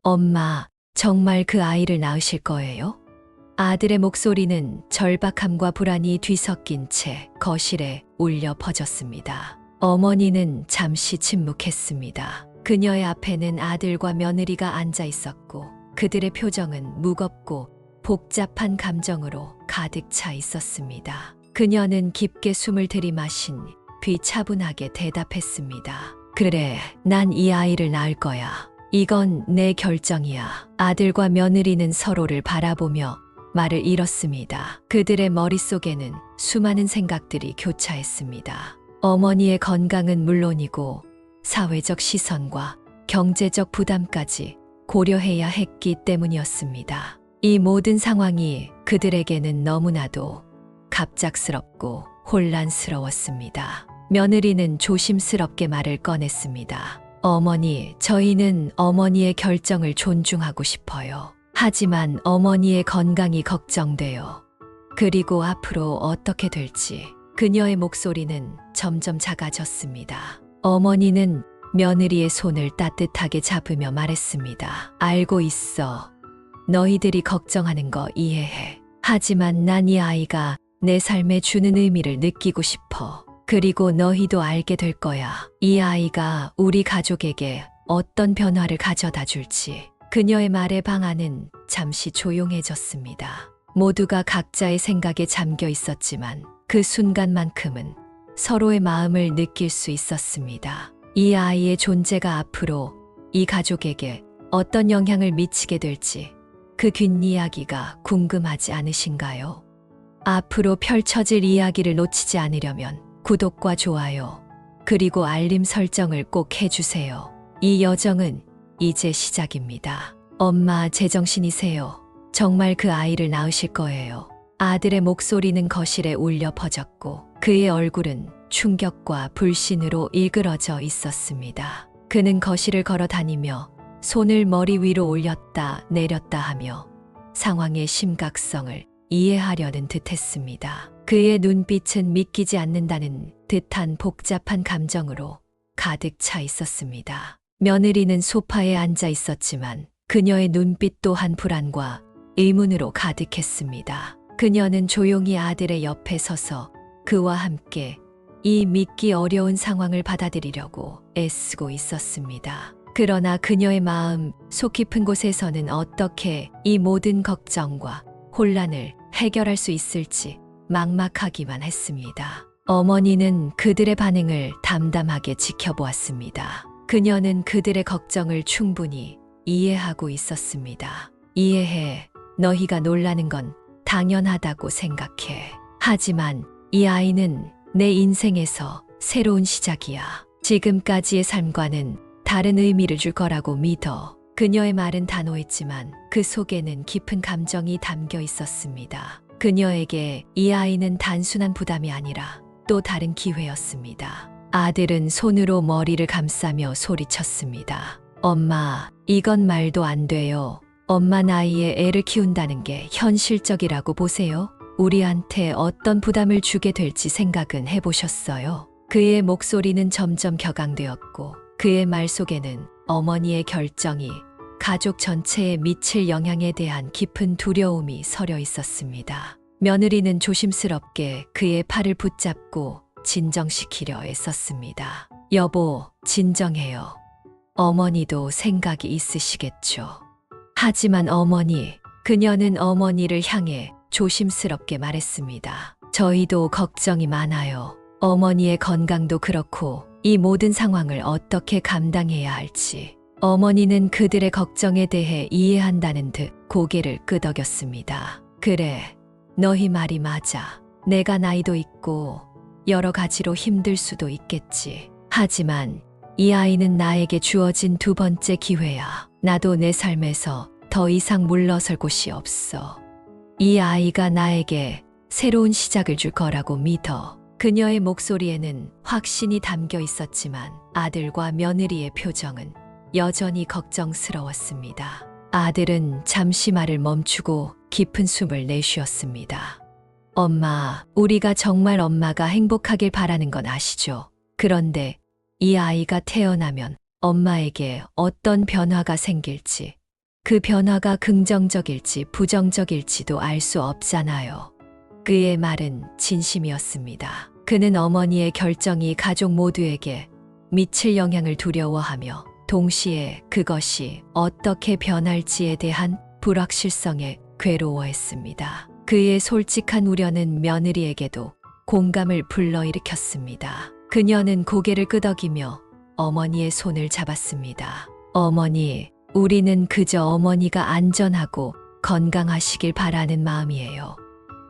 엄마, 정말 그 아이를 낳으실 거예요? 아들의 목소리는 절박함과 불안이 뒤섞인 채 거실에 울려 퍼졌습니다. 어머니는 잠시 침묵했습니다. 그녀의 앞에는 아들과 며느리가 앉아 있었고 그들의 표정은 무겁고 복잡한 감정으로 가득 차 있었습니다. 그녀는 깊게 숨을 들이마신 뒤 차분하게 대답했습니다. 그래, 난 이 아이를 낳을 거야. 이건 내 결정이야. 아들과 며느리는 서로를 바라보며 말을 잃었습니다. 그들의 머릿속에는 수많은 생각들이 교차했습니다. 어머니의 건강은 물론이고 사회적 시선과 경제적 부담까지 고려해야 했기 때문이었습니다. 이 모든 상황이 그들에게는 너무나도 갑작스럽고 혼란스러웠습니다. 며느리는 조심스럽게 말을 꺼냈습니다. 어머니, 저희는 어머니의 결정을 존중하고 싶어요. 하지만 어머니의 건강이 걱정돼요. 그리고 앞으로 어떻게 될지. 그녀의 목소리는 점점 작아졌습니다. 어머니는 며느리의 손을 따뜻하게 잡으며 말했습니다. 알고 있어. 너희들이 걱정하는 거 이해해. 하지만 난 이 아이가 내 삶에 주는 의미를 느끼고 싶어. 그리고 너희도 알게 될 거야. 이 아이가 우리 가족에게 어떤 변화를 가져다 줄지. 그녀의 말에 방 안은 잠시 조용해졌습니다. 모두가 각자의 생각에 잠겨 있었지만 그 순간만큼은 서로의 마음을 느낄 수 있었습니다. 이 아이의 존재가 앞으로 이 가족에게 어떤 영향을 미치게 될지 그 뒷이야기가 궁금하지 않으신가요? 앞으로 펼쳐질 이야기를 놓치지 않으려면 구독과 좋아요, 그리고 알림 설정을 꼭 해주세요. 이 여정은 이제 시작입니다. 엄마, 제정신이세요. 정말 그 아이를 낳으실 거예요. 아들의 목소리는 거실에 울려 퍼졌고 그의 얼굴은 충격과 불신으로 일그러져 있었습니다. 그는 거실을 걸어 다니며 손을 머리 위로 올렸다 내렸다 하며 상황의 심각성을 이해하려는 듯했습니다. 그의 눈빛은 믿기지 않는다는 듯한 복잡한 감정으로 가득 차 있었습니다. 며느리는 소파에 앉아 있었지만 그녀의 눈빛 또한 불안과 의문으로 가득했습니다. 그녀는 조용히 아들의 옆에 서서 그와 함께 이 믿기 어려운 상황을 받아들이려고 애쓰고 있었습니다. 그러나 그녀의 마음 속 깊은 곳에서는 어떻게 이 모든 걱정과 혼란을 해결할 수 있을지 막막하기만 했습니다. 어머니는 그들의 반응을 담담하게 지켜보았습니다. 그녀는 그들의 걱정을 충분히 이해하고 있었습니다. 이해해. 너희가 놀라는 건 당연하다고 생각해. 하지만 이 아이는 내 인생에서 새로운 시작이야. 지금까지의 삶과는 다른 의미를 줄 거라고 믿어. 그녀의 말은 단호했지만 그 속에는 깊은 감정이 담겨 있었습니다. 그녀에게 이 아이는 단순한 부담이 아니라 또 다른 기회였습니다. 아들은 손으로 머리를 감싸며 소리쳤습니다. 엄마, 이건 말도 안 돼요. 엄마 나이에 애를 키운다는 게 현실적이라고 보세요? 우리한테 어떤 부담을 주게 될지 생각은 해보셨어요? 그의 목소리는 점점 격앙되었고 그의 말 속에는 어머니의 결정이 가족 전체에 미칠 영향에 대한 깊은 두려움이 서려 있었습니다. 며느리는 조심스럽게 그의 팔을 붙잡고 진정시키려 애썼습니다. 여보, 진정해요. 어머니도 생각이 있으시겠죠. 하지만 어머니, 그녀는 어머니를 향해 조심스럽게 말했습니다. 저희도 걱정이 많아요. 어머니의 건강도 그렇고 이 모든 상황을 어떻게 감당해야 할지. 어머니는 그들의 걱정에 대해 이해한다는 듯 고개를 끄덕였습니다. 그래, 너희 말이 맞아. 내가 나이도 있고 여러 가지로 힘들 수도 있겠지. 하지만 이 아이는 나에게 주어진 두 번째 기회야. 나도 내 삶에서 더 이상 물러설 곳이 없어. 이 아이가 나에게 새로운 시작을 줄 거라고 믿어. 그녀의 목소리에는 확신이 담겨 있었지만 아들과 며느리의 표정은 여전히 걱정스러웠습니다. 아들은 잠시 말을 멈추고 깊은 숨을 내쉬었습니다. 엄마, 우리가 정말 엄마가 행복하길 바라는 건 아시죠? 그런데 이 아이가 태어나면 엄마에게 어떤 변화가 생길지 그 변화가 긍정적일지 부정적일지도 알 수 없잖아요. 그의 말은 진심이었습니다. 그는 어머니의 결정이 가족 모두에게 미칠 영향을 두려워하며 동시에 그것이 어떻게 변할지에 대한 불확실성에 괴로워했습니다. 그의 솔직한 우려는 며느리에게도 공감을 불러일으켰습니다. 그녀는 고개를 끄덕이며 어머니의 손을 잡았습니다. 어머니, 우리는 그저 어머니가 안전하고 건강하시길 바라는 마음이에요.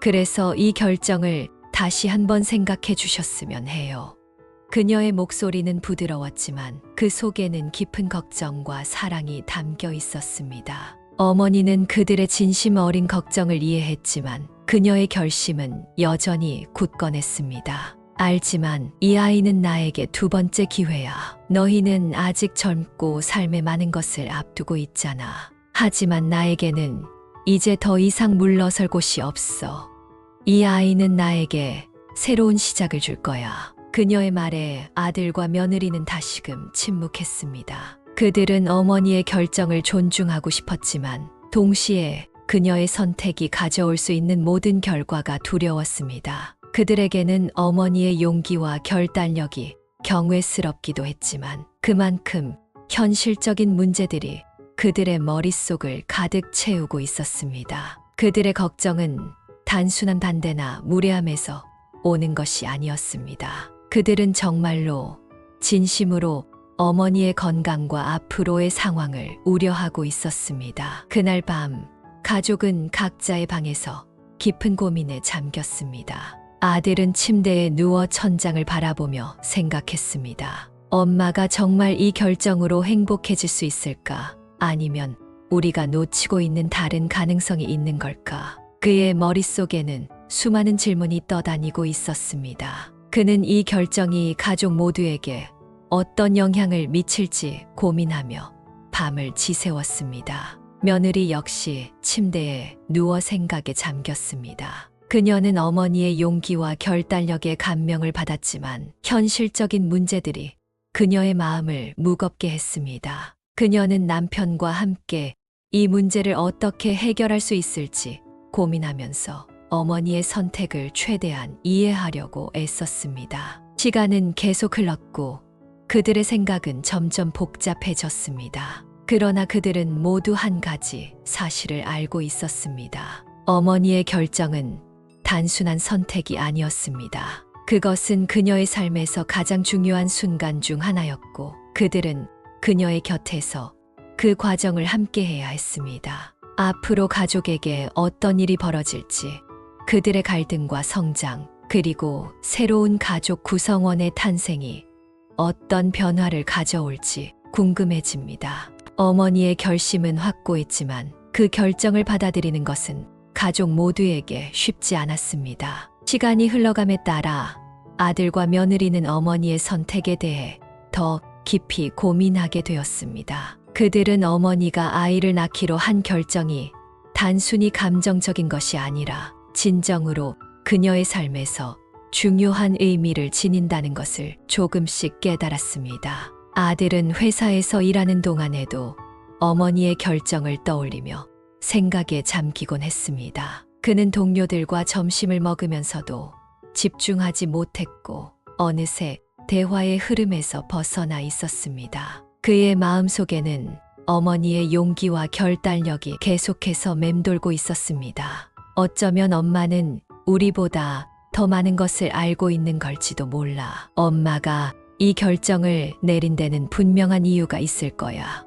그래서 이 결정을 다시 한번 생각해 주셨으면 해요. 그녀의 목소리는 부드러웠지만 그 속에는 깊은 걱정과 사랑이 담겨 있었습니다. 어머니는 그들의 진심 어린 걱정을 이해했지만 그녀의 결심은 여전히 굳건했습니다. 알지만 이 아이는 나에게 두 번째 기회야. 너희는 아직 젊고 삶에 많은 것을 앞두고 있잖아. 하지만 나에게는 이제 더 이상 물러설 곳이 없어. 이 아이는 나에게 새로운 시작을 줄 거야. 그녀의 말에 아들과 며느리는 다시금 침묵했습니다. 그들은 어머니의 결정을 존중하고 싶었지만 동시에 그녀의 선택이 가져올 수 있는 모든 결과가 두려웠습니다. 그들에게는 어머니의 용기와 결단력이 경외스럽기도 했지만 그만큼 현실적인 문제들이 그들의 머릿속을 가득 채우고 있었습니다. 그들의 걱정은 단순한 반대나 무례함에서 오는 것이 아니었습니다. 그들은 정말로 진심으로 어머니의 건강과 앞으로의 상황을 우려하고 있었습니다. 그날 밤 가족은 각자의 방에서 깊은 고민에 잠겼습니다. 아들은 침대에 누워 천장을 바라보며 생각했습니다. 엄마가 정말 이 결정으로 행복해질 수 있을까? 아니면 우리가 놓치고 있는 다른 가능성이 있는 걸까? 그의 머릿속에는 수많은 질문이 떠다니고 있었습니다. 그는 이 결정이 가족 모두에게 어떤 영향을 미칠지 고민하며 밤을 지새웠습니다. 며느리 역시 침대에 누워 생각에 잠겼습니다. 그녀는 어머니의 용기와 결단력에 감명을 받았지만 현실적인 문제들이 그녀의 마음을 무겁게 했습니다. 그녀는 남편과 함께 이 문제를 어떻게 해결할 수 있을지 고민하면서 어머니의 선택을 최대한 이해하려고 애썼습니다. 시간은 계속 흘렀고 그들의 생각은 점점 복잡해졌습니다. 그러나 그들은 모두 한 가지 사실을 알고 있었습니다. 어머니의 결정은 단순한 선택이 아니었습니다. 그것은 그녀의 삶에서 가장 중요한 순간 중 하나였고 그들은 그녀의 곁에서 그 과정을 함께 해야 했습니다. 앞으로 가족에게 어떤 일이 벌어질지, 그들의 갈등과 성장, 그리고 새로운 가족 구성원의 탄생이 어떤 변화를 가져올지 궁금해집니다. 어머니의 결심은 확고했지만 그 결정을 받아들이는 것은 가족 모두에게 쉽지 않았습니다. 시간이 흘러감에 따라 아들과 며느리는 어머니의 선택에 대해 더 깊이 고민하게 되었습니다. 그들은 어머니가 아이를 낳기로 한 결정이 단순히 감정적인 것이 아니라 진정으로 그녀의 삶에서 중요한 의미를 지닌다는 것을 조금씩 깨달았습니다. 아들은 회사에서 일하는 동안에도 어머니의 결정을 떠올리며 생각에 잠기곤 했습니다. 그는 동료들과 점심을 먹으면서도 집중하지 못했고 어느새 대화의 흐름에서 벗어나 있었습니다. 그의 마음속에는 어머니의 용기와 결단력이 계속해서 맴돌고 있었습니다. 어쩌면 엄마는 우리보다 더 많은 것을 알고 있는 걸지도 몰라. 엄마가 이 결정을 내린 데는 분명한 이유가 있을 거야.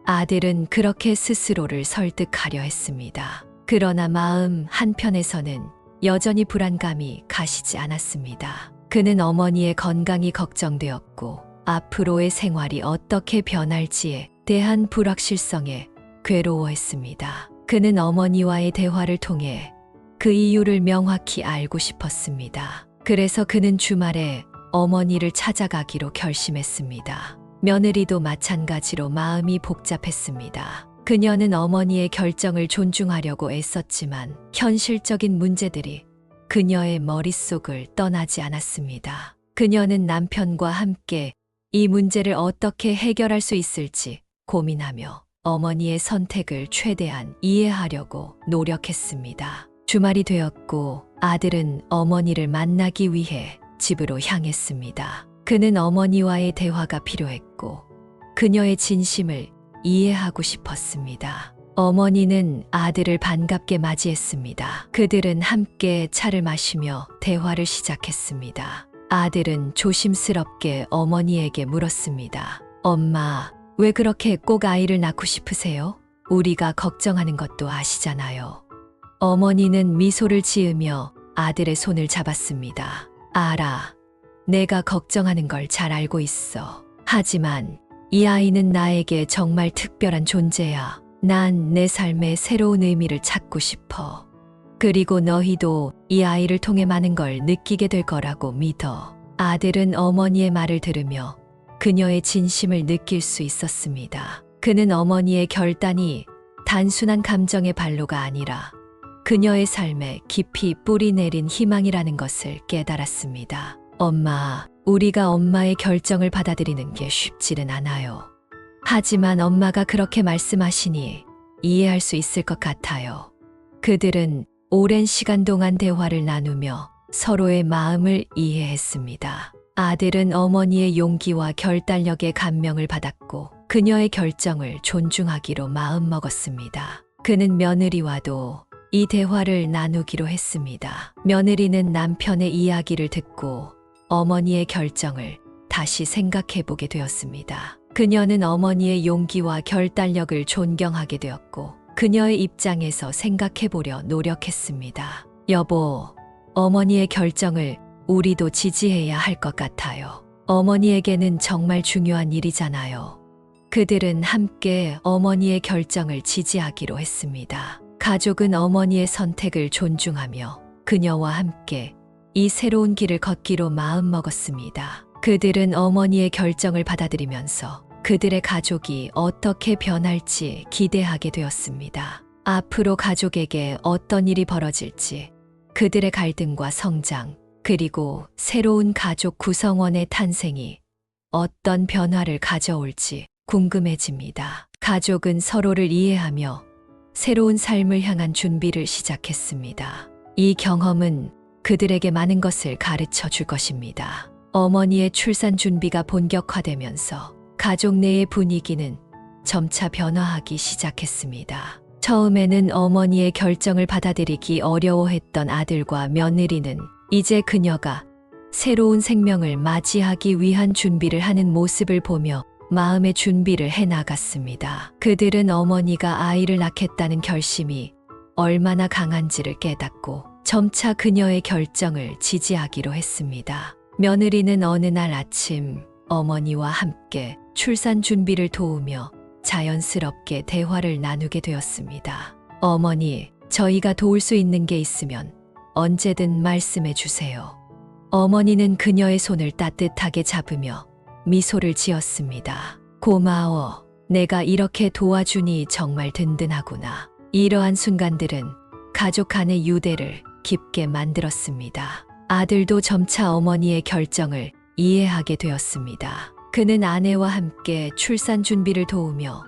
아들은 그렇게 스스로를 설득하려 했습니다. 그러나 마음 한편에서는 여전히 불안감이 가시지 않았습니다. 그는 어머니의 건강이 걱정되었고 앞으로의 생활이 어떻게 변할지에 대한 불확실성에 괴로워했습니다. 그는 어머니와의 대화를 통해 그 이유를 명확히 알고 싶었습니다. 그래서 그는 주말에 어머니를 찾아가기로 결심했습니다. 며느리도 마찬가지로 마음이 복잡했습니다. 그녀는 어머니의 결정을 존중하려고 애썼지만 현실적인 문제들이 그녀의 머릿속을 떠나지 않았습니다. 그녀는 남편과 함께 이 문제를 어떻게 해결할 수 있을지 고민하며 어머니의 선택을 최대한 이해하려고 노력했습니다. 주말이 되었고 아들은 어머니를 만나기 위해 집으로 향했습니다. 그는 어머니와의 대화가 필요했고 그녀의 진심을 이해하고 싶었습니다. 어머니는 아들을 반갑게 맞이했습니다. 그들은 함께 차를 마시며 대화를 시작했습니다. 아들은 조심스럽게 어머니에게 물었습니다. 엄마, 왜 그렇게 꼭 아이를 낳고 싶으세요? 우리가 걱정하는 것도 아시잖아요. 어머니는 미소를 지으며 아들의 손을 잡았습니다. 알아. 내가 걱정하는 걸 잘 알고 있어. 하지만 이 아이는 나에게 정말 특별한 존재야. 난 내 삶의 새로운 의미를 찾고 싶어. 그리고 너희도 이 아이를 통해 많은 걸 느끼게 될 거라고 믿어. 아들은 어머니의 말을 들으며 그녀의 진심을 느낄 수 있었습니다. 그는 어머니의 결단이 단순한 감정의 발로가 아니라 그녀의 삶에 깊이 뿌리 내린 희망이라는 것을 깨달았습니다. 엄마, 우리가 엄마의 결정을 받아들이는 게 쉽지는 않아요. 하지만 엄마가 그렇게 말씀하시니 이해할 수 있을 것 같아요. 그들은 오랜 시간 동안 대화를 나누며 서로의 마음을 이해했습니다. 아들은 어머니의 용기와 결단력에 감명을 받았고 그녀의 결정을 존중하기로 마음먹었습니다. 그는 며느리와도 이 대화를 나누기로 했습니다. 며느리는 남편의 이야기를 듣고 어머니의 결정을 다시 생각해보게 되었습니다. 그녀는 어머니의 용기와 결단력을 존경하게 되었고 그녀의 입장에서 생각해보려 노력했습니다. 여보, 어머니의 결정을 우리도 지지해야 할 것 같아요. 어머니에게는 정말 중요한 일이잖아요. 그들은 함께 어머니의 결정을 지지하기로 했습니다. 가족은 어머니의 선택을 존중하며 그녀와 함께 이 새로운 길을 걷기로 마음먹었습니다. 그들은 어머니의 결정을 받아들이면서 그들의 가족이 어떻게 변할지 기대하게 되었습니다. 앞으로 가족에게 어떤 일이 벌어질지, 그들의 갈등과 성장, 그리고 새로운 가족 구성원의 탄생이 어떤 변화를 가져올지 궁금해집니다. 가족은 서로를 이해하며 새로운 삶을 향한 준비를 시작했습니다. 이 경험은 그들에게 많은 것을 가르쳐 줄 것입니다. 어머니의 출산 준비가 본격화되면서 가족 내의 분위기는 점차 변화하기 시작했습니다. 처음에는 어머니의 결정을 받아들이기 어려워했던 아들과 며느리는 이제 그녀가 새로운 생명을 맞이하기 위한 준비를 하는 모습을 보며 마음의 준비를 해나갔습니다. 그들은 어머니가 아이를 낳겠다는 결심이 얼마나 강한지를 깨닫고 점차 그녀의 결정을 지지하기로 했습니다. 며느리는 어느 날 아침 어머니와 함께 출산 준비를 도우며 자연스럽게 대화를 나누게 되었습니다. 어머니, 저희가 도울 수 있는 게 있으면 언제든 말씀해 주세요. 어머니는 그녀의 손을 따뜻하게 잡으며 미소를 지었습니다. 고마워. 내가 이렇게 도와주니 정말 든든하구나. 이러한 순간들은 가족 간의 유대를 깊게 만들었습니다. 아들도 점차 어머니의 결정을 이해하게 되었습니다. 그는 아내와 함께 출산 준비를 도우며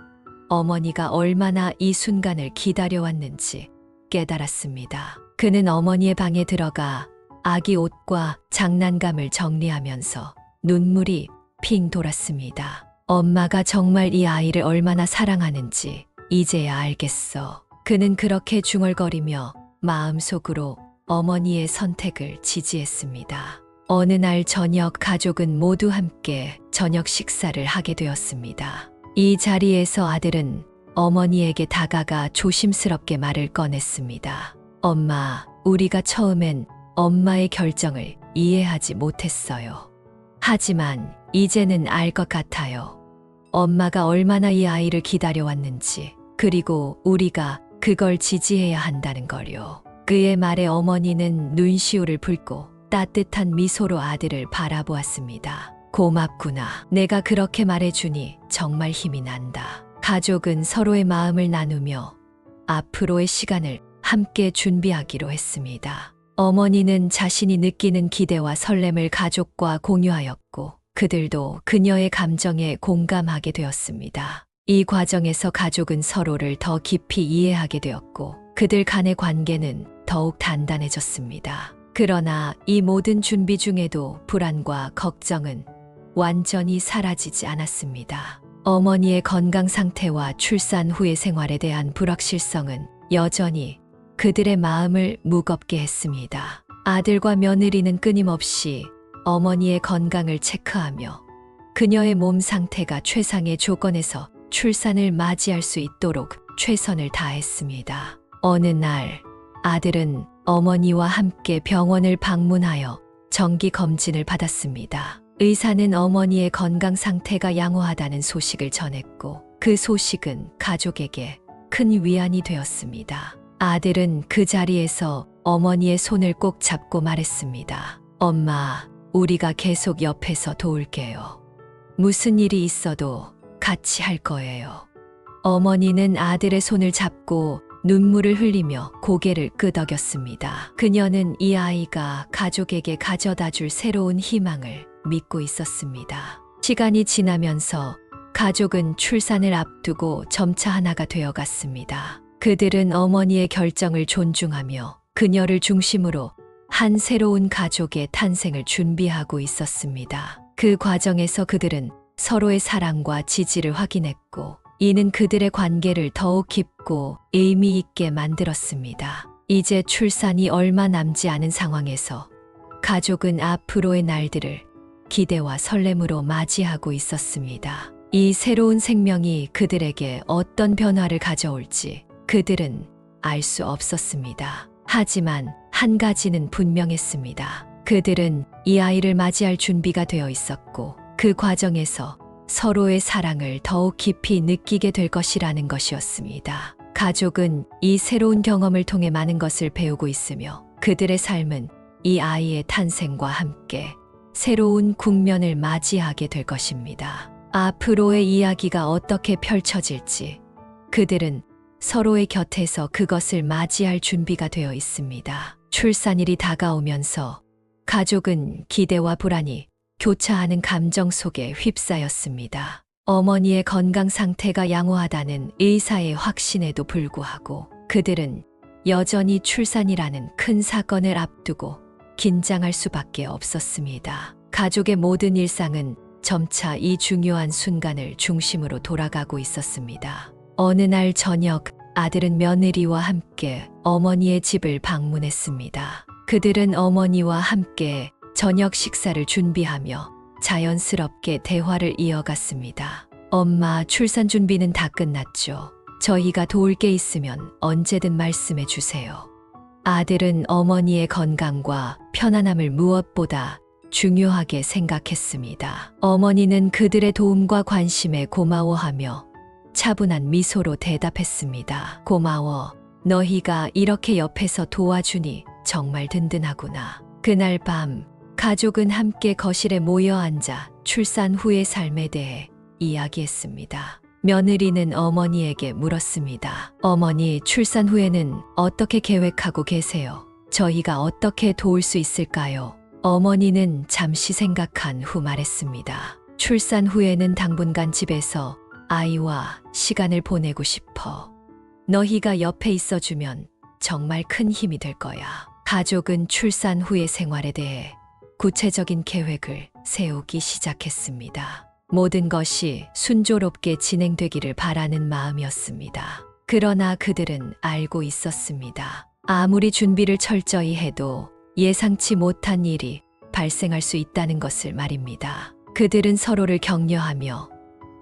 어머니가 얼마나 이 순간을 기다려왔는지 깨달았습니다. 그는 어머니의 방에 들어가 아기 옷과 장난감을 정리하면서 눈물이 핑 돌았습니다. 엄마가 정말 이 아이를 얼마나 사랑하는지 이제야 알겠어. 그는 그렇게 중얼거리며 마음속으로 어머니의 선택을 지지했습니다. 어느 날 저녁 가족은 모두 함께 저녁 식사를 하게 되었습니다. 이 자리에서 아들은 어머니에게 다가가 조심스럽게 말을 꺼냈습니다. 엄마, 우리가 처음엔 엄마의 결정을 이해하지 못했어요. 하지만 이제는 알 것 같아요. 엄마가 얼마나 이 아이를 기다려왔는지, 그리고 우리가 그걸 지지해야 한다는 걸요. 그의 말에 어머니는 눈시울을 붉고 따뜻한 미소로 아들을 바라보았습니다. 고맙구나. 내가 그렇게 말해주니 정말 힘이 난다. 가족은 서로의 마음을 나누며 앞으로의 시간을 함께 준비하기로 했습니다. 어머니는 자신이 느끼는 기대와 설렘을 가족과 공유하였고 그들도 그녀의 감정에 공감하게 되었습니다. 이 과정에서 가족은 서로를 더 깊이 이해하게 되었고 그들 간의 관계는 더욱 단단해졌습니다. 그러나 이 모든 준비 중에도 불안과 걱정은 완전히 사라지지 않았습니다. 어머니의 건강 상태와 출산 후의 생활에 대한 불확실성은 여전히 그들의 마음을 무겁게 했습니다. 아들과 며느리는 끊임없이 어머니의 건강을 체크하며 그녀의 몸 상태가 최상의 조건에서 출산을 맞이할 수 있도록 최선을 다했습니다. 어느 날 아들은 어머니와 함께 병원을 방문하여 정기 검진을 받았습니다. 의사는 어머니의 건강 상태가 양호하다는 소식을 전했고 그 소식은 가족에게 큰 위안이 되었습니다. 아들은 그 자리에서 어머니의 손을 꼭 잡고 말했습니다. 엄마, 우리가 계속 옆에서 도울게요. 무슨 일이 있어도 같이 할 거예요. 어머니는 아들의 손을 잡고 눈물을 흘리며 고개를 끄덕였습니다. 그녀는 이 아이가 가족에게 가져다 줄 새로운 희망을 믿고 있었습니다. 시간이 지나면서 가족은 출산을 앞두고 점차 하나가 되어갔습니다. 그들은 어머니의 결정을 존중하며 그녀를 중심으로 한 새로운 가족의 탄생을 준비하고 있었습니다. 그 과정에서 그들은 서로의 사랑과 지지를 확인했고 이는 그들의 관계를 더욱 깊고 의미 있게 만들었습니다. 이제 출산이 얼마 남지 않은 상황에서 가족은 앞으로의 날들을 기대와 설렘으로 맞이하고 있었습니다. 이 새로운 생명이 그들에게 어떤 변화를 가져올지 그들은 알 수 없었습니다. 하지만 한 가지는 분명했습니다. 그들은 이 아이를 맞이할 준비가 되어 있었고 그 과정에서 서로의 사랑을 더욱 깊이 느끼게 될 것이라는 것이었습니다. 가족은 이 새로운 경험을 통해 많은 것을 배우고 있으며 그들의 삶은 이 아이의 탄생과 함께 새로운 국면을 맞이하게 될 것입니다. 앞으로의 이야기가 어떻게 펼쳐질지 그들은 서로의 곁에서 그것을 맞이할 준비가 되어 있습니다. 출산일이 다가오면서 가족은 기대와 불안이 교차하는 감정 속에 휩싸였습니다. 어머니의 건강 상태가 양호하다는 의사의 확신에도 불구하고 그들은 여전히 출산이라는 큰 사건을 앞두고 긴장할 수밖에 없었습니다. 가족의 모든 일상은 점차 이 중요한 순간을 중심으로 돌아가고 있었습니다. 어느 날 저녁 아들은 며느리와 함께 어머니의 집을 방문했습니다. 그들은 어머니와 함께 저녁 식사를 준비하며 자연스럽게 대화를 이어갔습니다. 엄마, 출산 준비는 다 끝났죠. 저희가 도울 게 있으면 언제든 말씀해 주세요. 아들은 어머니의 건강과 편안함을 무엇보다 중요하게 생각했습니다. 어머니는 그들의 도움과 관심에 고마워하며 차분한 미소로 대답했습니다. 고마워. 너희가 이렇게 옆에서 도와주니 정말 든든하구나. 그날 밤 가족은 함께 거실에 모여 앉아 출산 후의 삶에 대해 이야기했습니다. 며느리는 어머니에게 물었습니다. 어머니, 출산 후에는 어떻게 계획하고 계세요? 저희가 어떻게 도울 수 있을까요? 어머니는 잠시 생각한 후 말했습니다. 출산 후에는 당분간 집에서 아이와 시간을 보내고 싶어. 너희가 옆에 있어주면 정말 큰 힘이 될 거야. 가족은 출산 후의 생활에 대해 구체적인 계획을 세우기 시작했습니다. 모든 것이 순조롭게 진행되기를 바라는 마음이었습니다. 그러나 그들은 알고 있었습니다. 아무리 준비를 철저히 해도 예상치 못한 일이 발생할 수 있다는 것을 말입니다. 그들은 서로를 격려하며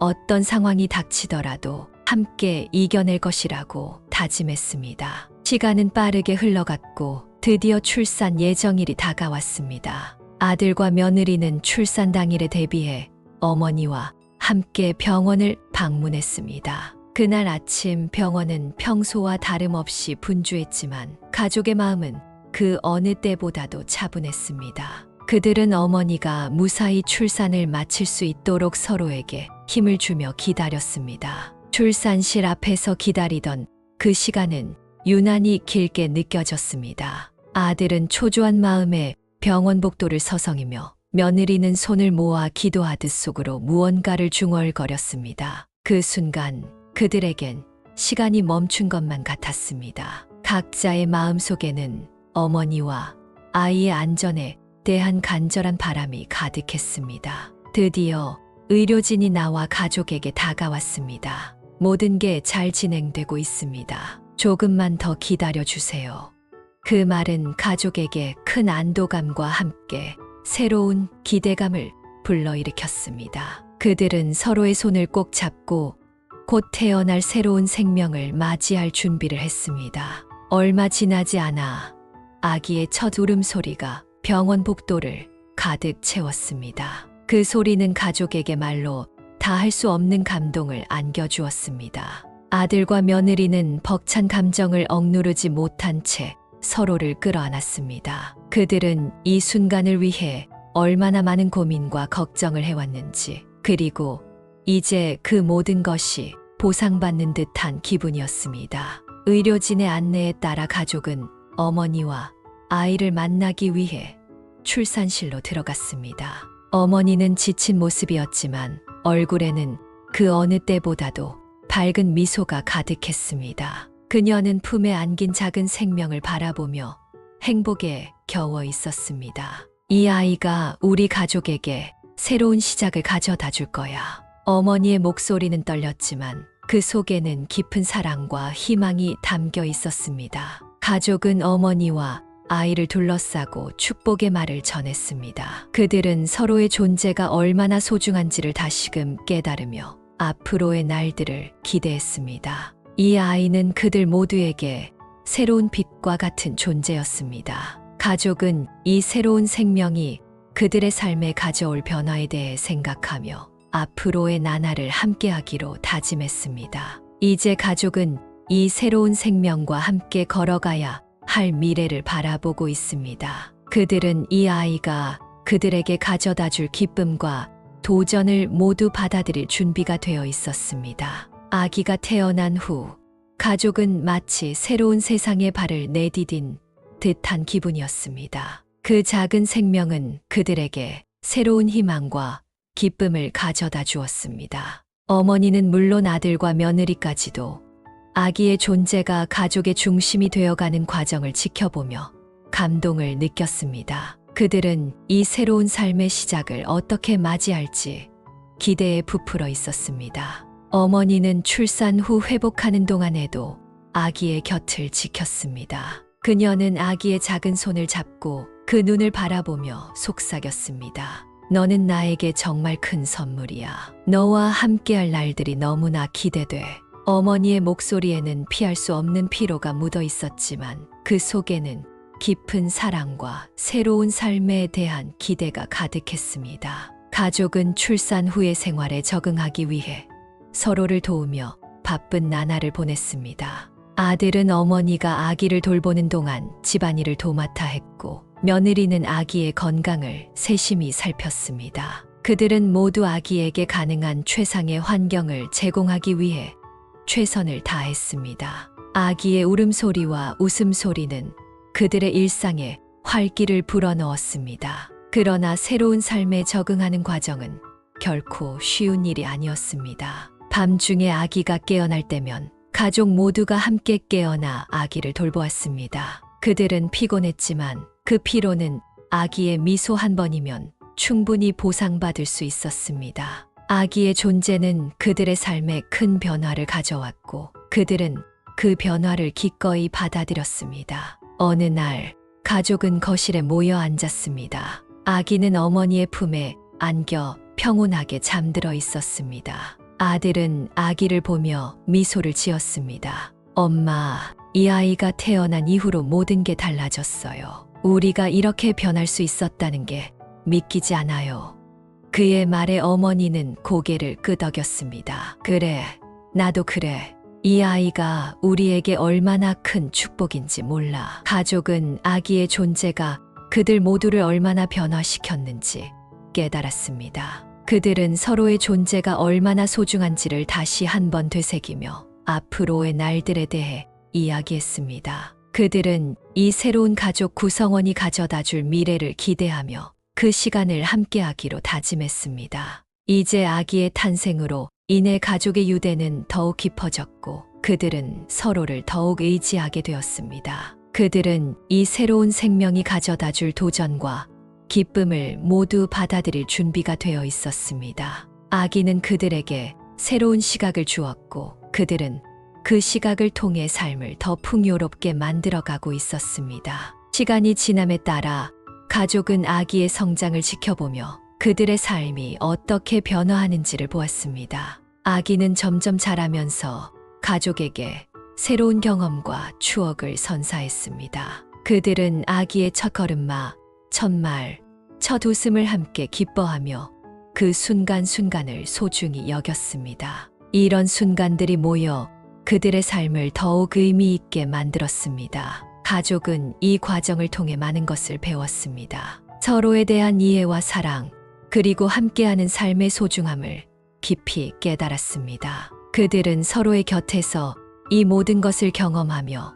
어떤 상황이 닥치더라도 함께 이겨낼 것이라고 다짐했습니다. 시간은 빠르게 흘러갔고 드디어 출산 예정일이 다가왔습니다. 아들과 며느리는 출산 당일에 대비해 어머니와 함께 병원을 방문했습니다. 그날 아침 병원은 평소와 다름없이 분주했지만 가족의 마음은 그 어느 때보다도 차분했습니다. 그들은 어머니가 무사히 출산을 마칠 수 있도록 서로에게 힘을 주며 기다렸습니다. 출산실 앞에서 기다리던 그 시간은 유난히 길게 느껴졌습니다. 아들은 초조한 마음에 병원 복도를 서성이며 며느리는 손을 모아 기도하듯 속으로 무언가를 중얼거렸습니다. 그 순간 그들에겐 시간이 멈춘 것만 같았습니다. 각자의 마음속에는 어머니와 아이의 안전에 대한 간절한 바람이 가득했습니다. 드디어 의료진이 나와 가족에게 다가왔습니다. 모든 게 잘 진행되고 있습니다. 조금만 더 기다려 주세요. 그 말은 가족에게 큰 안도감과 함께 새로운 기대감을 불러일으켰습니다. 그들은 서로의 손을 꼭 잡고 곧 태어날 새로운 생명을 맞이할 준비를 했습니다. 얼마 지나지 않아 아기의 첫 울음소리가 병원 복도를 가득 채웠습니다. 그 소리는 가족에게 말로 다 할 수 없는 감동을 안겨주었습니다. 아들과 며느리는 벅찬 감정을 억누르지 못한 채 서로를 끌어안았습니다. 그들은 이 순간을 위해 얼마나 많은 고민과 걱정을 해왔는지, 그리고 이제 그 모든 것이 보상받는 듯한 기분이었습니다. 의료진의 안내에 따라 가족은 어머니와 아이를 만나기 위해 출산실로 들어갔습니다. 어머니는 지친 모습이었지만 얼굴에는 그 어느 때보다도 밝은 미소가 가득했습니다. 그녀는 품에 안긴 작은 생명을 바라보며 행복에 겨워 있었습니다. 이 아이가 우리 가족에게 새로운 시작을 가져다 줄 거야. 어머니의 목소리는 떨렸지만 그 속에는 깊은 사랑과 희망이 담겨 있었습니다. 가족은 어머니와 아이를 둘러싸고 축복의 말을 전했습니다. 그들은 서로의 존재가 얼마나 소중한지를 다시금 깨달으며 앞으로의 날들을 기대했습니다. 이 아이는 그들 모두에게 새로운 빛과 같은 존재였습니다. 가족은 이 새로운 생명이 그들의 삶에 가져올 변화에 대해 생각하며 앞으로의 나날을 함께하기로 다짐했습니다. 이제 가족은 이 새로운 생명과 함께 걸어가야 할 미래를 바라보고 있습니다. 그들은 이 아이가 그들에게 가져다 줄 기쁨과 도전을 모두 받아들일 준비가 되어 있었습니다. 아기가 태어난 후 가족은 마치 새로운 세상에 발을 내디딘 듯한 기분이었습니다. 그 작은 생명은 그들에게 새로운 희망과 기쁨을 가져다 주었습니다. 어머니는 물론 아들과 며느리까지도 아기의 존재가 가족의 중심이 되어가는 과정을 지켜보며 감동을 느꼈습니다. 그들은 이 새로운 삶의 시작을 어떻게 맞이할지 기대에 부풀어 있었습니다. 어머니는 출산 후 회복하는 동안에도 아기의 곁을 지켰습니다. 그녀는 아기의 작은 손을 잡고 그 눈을 바라보며 속삭였습니다. 너는 나에게 정말 큰 선물이야. 너와 함께할 날들이 너무나 기대돼. 어머니의 목소리에는 피할 수 없는 피로가 묻어 있었지만 그 속에는 깊은 사랑과 새로운 삶에 대한 기대가 가득했습니다. 가족은 출산 후의 생활에 적응하기 위해 서로를 도우며 바쁜 나날을 보냈습니다. 아들은 어머니가 아기를 돌보는 동안 집안일을 도맡아 했고, 며느리는 아기의 건강을 세심히 살폈습니다. 그들은 모두 아기에게 가능한 최상의 환경을 제공하기 위해 최선을 다했습니다. 아기의 울음소리와 웃음소리는 그들의 일상에 활기를 불어넣었습니다. 그러나 새로운 삶에 적응하는 과정은 결코 쉬운 일이 아니었습니다. 밤중에 아기가 깨어날 때면 가족 모두가 함께 깨어나 아기를 돌보았습니다. 그들은 피곤했지만 그 피로는 아기의 미소 한 번이면 충분히 보상받을 수 있었습니다. 아기의 존재는 그들의 삶에 큰 변화를 가져왔고 그들은 그 변화를 기꺼이 받아들였습니다. 어느 날 가족은 거실에 모여 앉았습니다. 아기는 어머니의 품에 안겨 평온하게 잠들어 있었습니다. 아들은 아기를 보며 미소를 지었습니다. 엄마, 이 아이가 태어난 이후로 모든 게 달라졌어요. 우리가 이렇게 변할 수 있었다는 게 믿기지 않아요. 그의 말에 어머니는 고개를 끄덕였습니다. 그래, 나도 그래. 이 아이가 우리에게 얼마나 큰 축복인지 몰라. 가족은 아기의 존재가 그들 모두를 얼마나 변화시켰는지 깨달았습니다. 그들은 서로의 존재가 얼마나 소중한지를 다시 한번 되새기며 앞으로의 날들에 대해 이야기했습니다. 그들은 이 새로운 가족 구성원이 가져다 줄 미래를 기대하며 그 시간을 함께하기로 다짐했습니다. 이제 아기의 탄생으로 이내 가족의 유대는 더욱 깊어졌고 그들은 서로를 더욱 의지하게 되었습니다. 그들은 이 새로운 생명이 가져다 줄 도전과 기쁨을 모두 받아들일 준비가 되어 있었습니다. 아기는 그들에게 새로운 시각을 주었고 그들은 그 시각을 통해 삶을 더 풍요롭게 만들어가고 있었습니다. 시간이 지남에 따라 가족은 아기의 성장을 지켜보며 그들의 삶이 어떻게 변화하는지를 보았습니다. 아기는 점점 자라면서 가족에게 새로운 경험과 추억을 선사했습니다. 그들은 아기의 첫 걸음마, 첫 말, 첫 웃음을 함께 기뻐하며 그 순간순간을 소중히 여겼습니다. 이런 순간들이 모여 그들의 삶을 더욱 의미 있게 만들었습니다. 가족은 이 과정을 통해 많은 것을 배웠습니다. 서로에 대한 이해와 사랑, 그리고 함께하는 삶의 소중함을 깊이 깨달았습니다. 그들은 서로의 곁에서 이 모든 것을 경험하며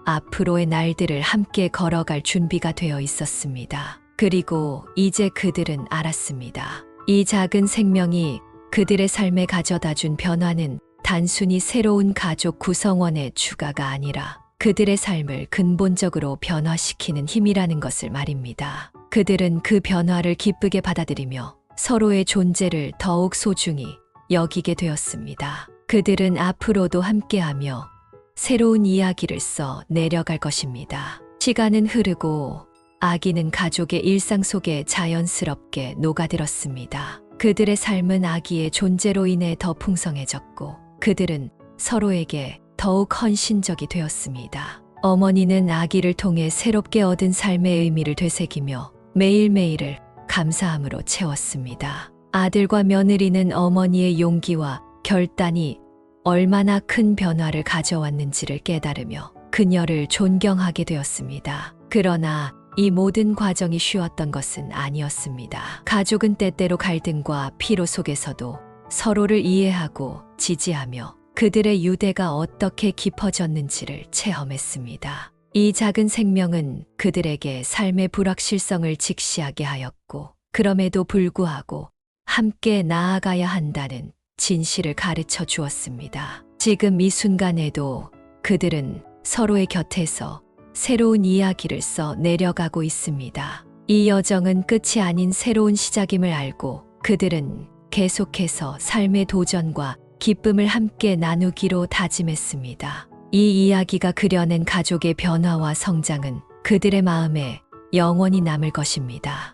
앞으로의 날들을 함께 걸어갈 준비가 되어 있었습니다. 그리고 이제 그들은 알았습니다. 이 작은 생명이 그들의 삶에 가져다 준 변화는 단순히 새로운 가족 구성원의 추가가 아니라 그들의 삶을 근본적으로 변화시키는 힘이라는 것을 말입니다. 그들은 그 변화를 기쁘게 받아들이며 서로의 존재를 더욱 소중히 여기게 되었습니다. 그들은 앞으로도 함께하며 새로운 이야기를 써 내려갈 것입니다. 시간은 흐르고 아기는 가족의 일상 속에 자연스럽게 녹아들었습니다. 그들의 삶은 아기의 존재로 인해 더 풍성해졌고 그들은 서로에게 더욱 헌신적이 되었습니다. 어머니는 아기를 통해 새롭게 얻은 삶의 의미를 되새기며 매일매일을 감사함으로 채웠습니다. 아들과 며느리는 어머니의 용기와 결단이 얼마나 큰 변화를 가져왔는지를 깨달으며 그녀를 존경하게 되었습니다. 그러나 이 모든 과정이 쉬웠던 것은 아니었습니다. 가족은 때때로 갈등과 피로 속에서도 서로를 이해하고 지지하며 그들의 유대가 어떻게 깊어졌는지를 체험했습니다. 이 작은 생명은 그들에게 삶의 불확실성을 직시하게 하였고, 그럼에도 불구하고 함께 나아가야 한다는 진실을 가르쳐 주었습니다. 지금 이 순간에도 그들은 서로의 곁에서 새로운 이야기를 써 내려가고 있습니다. 이 여정은 끝이 아닌 새로운 시작임을 알고 그들은 계속해서 삶의 도전과 기쁨을 함께 나누기로 다짐했습니다. 이 이야기가 그려낸 가족의 변화와 성장은 그들의 마음에 영원히 남을 것입니다.